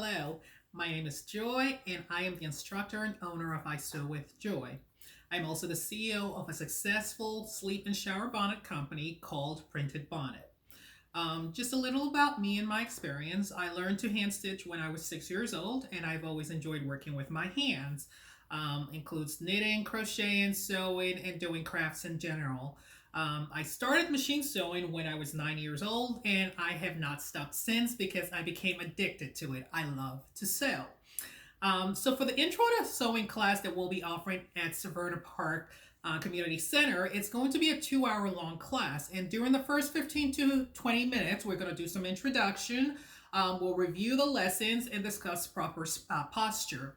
Hello, my name is Joy, and I am the instructor and owner of I Sew with Joy. I'm also the CEO of a successful sleep and shower bonnet company called Printed Bonnet. Just a little about me and my experience. I learned to hand stitch when I was 6 years old, and I've always enjoyed working with my hands. Includes knitting, crocheting, sewing, and doing crafts in general. I started machine sewing when I was 9 years old, and I have not stopped since because I became addicted to it. I love to sew. So for the intro to sewing class that we'll be offering at Severna Park Community Center, it's going to be a 2 hour long class. And during the first 15 to 20 minutes, we're going to do some introduction. We'll review the lessons and discuss proper posture.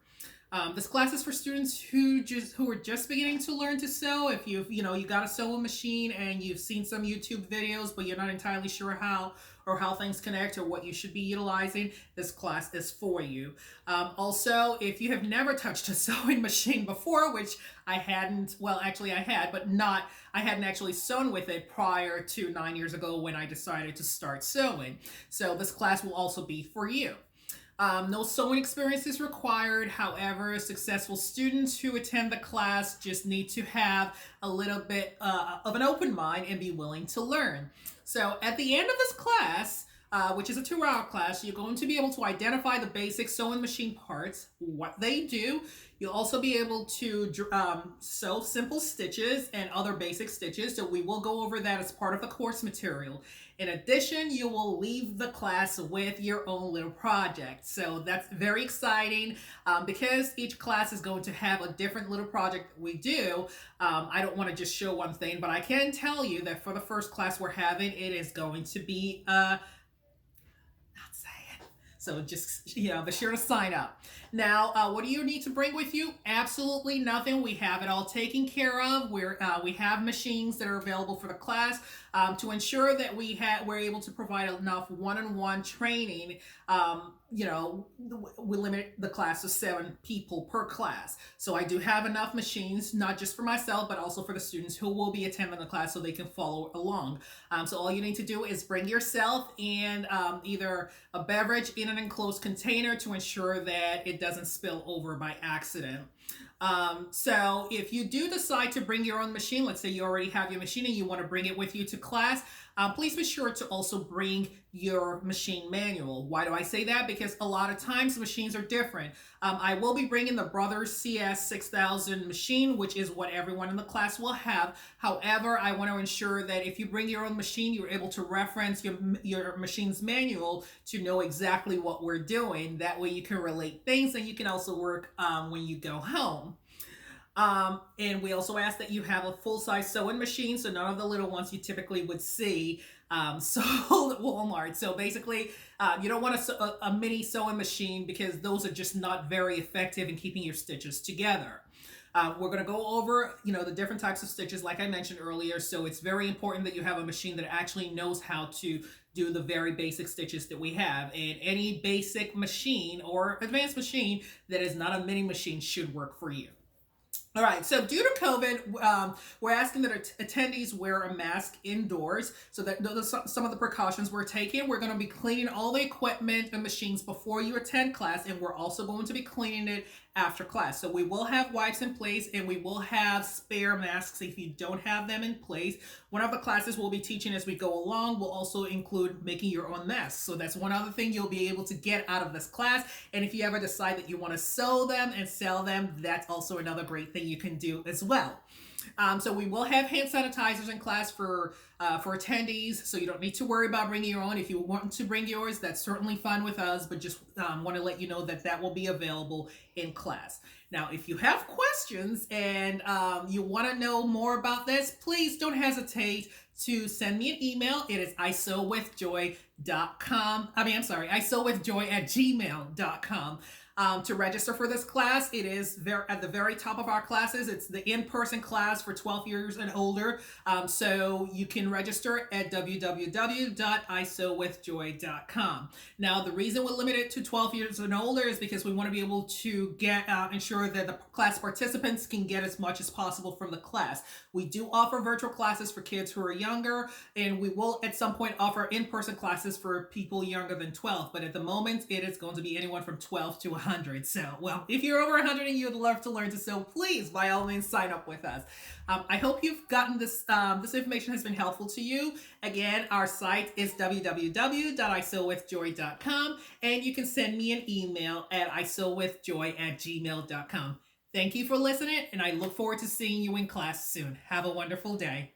This class is for students who are just beginning to learn to sew. If you got a sewing machine and you've seen some YouTube videos, but you're not entirely sure how things connect or what you should be utilizing, this class is for you. Also, if you have never touched a sewing machine before, which I hadn't, well, actually I had, but I hadn't actually sewn with it prior to 9 years ago when I decided to start sewing. So this class will also be for you. No sewing experience is required. However, successful students who attend the class just need to have a little bit of an open mind and be willing to learn. So at the end of this class, which is a 2 hour class, you're going to be able to identify the basic sewing machine parts, what they do. You'll also be able to sew simple stitches and other basic stitches. So we will go over that as part of the course material. In addition, you will leave the class with your own little project. So that's very exciting because each class is going to have a different little project we do. I don't want to just show one thing, but I can tell you that for the first class we're having, it is going to be so just, be sure to sign up. Now, what do you need to bring with you? Absolutely nothing. We have it all taken care of. We have machines that are available for the class to ensure that we're able to provide enough one-on-one training. We limit the class to 7 people per class. So I do have enough machines, not just for myself, but also for the students who will be attending the class so they can follow along. So all you need to do is bring yourself and either a beverage in an enclosed container to ensure that it doesn't spill over by accident. So if you do decide to bring your own machine, let's say you already have your machine and you want to bring it with you to class, please be sure to also bring your machine manual. Why do I say that? Because a lot of times machines are different. I will be bringing the Brothers CS 6000 machine, which is what everyone in the class will have. However, I want to ensure that if you bring your own machine, you're able to reference your machine's manual to know exactly what we're doing. That way you can relate things and you can also work when you go home. And we also ask that you have a full-size sewing machine, so none of the little ones you typically would see sold at Walmart. So basically, you don't want a mini sewing machine because those are just not very effective in keeping your stitches together. We're going to go over, the different types of stitches like I mentioned earlier. So it's very important that you have a machine that actually knows how to do the very basic stitches that we have. And any basic machine or advanced machine that is not a mini machine should work for you. All right, so due to COVID, we're asking that attendees wear a mask indoors. So that those are some of the precautions we're taking. We're going to be cleaning all the equipment and machines before you attend class, and we're also going to be cleaning it after class. So we will have wipes in place, and we will have spare masks if you don't have them in place. One of the classes we'll be teaching as we go along will also include making your own masks. So that's one other thing you'll be able to get out of this class. And if you ever decide that you want to sew them and sell them, that's also another great thing you can do as well. So we will have hand sanitizers in class for attendees, so you don't need to worry about bringing your own. If you want to bring yours, that's certainly fine with us, but just want to let you know that will be available in class. Now, if you have questions and you want to know more about this, please don't hesitate to send me an email. It is isewithjoy.com. I sewwithjoy@gmail.com. To register for this class, it is there at the very top of our classes. It's the in-person class for 12 years and older. So you can register at www.isowithjoy.com. Now, the reason we're limited to 12 years and older is because we want to be able to get ensure that the class participants can get as much as possible from the class. We do offer virtual classes for kids who are younger, and we will at some point offer in-person classes for people younger than 12. But at the moment, it is going to be anyone from 12 to 100. So, well, if you're over 100 and you'd love to learn to sew, please, by all means, sign up with us. I hope you've gotten this. This information has been helpful to you. Again, our site is www.isowithjoy.com, and you can send me an email at isowithjoy@gmail.com. Thank you for listening, and I look forward to seeing you in class soon. Have a wonderful day.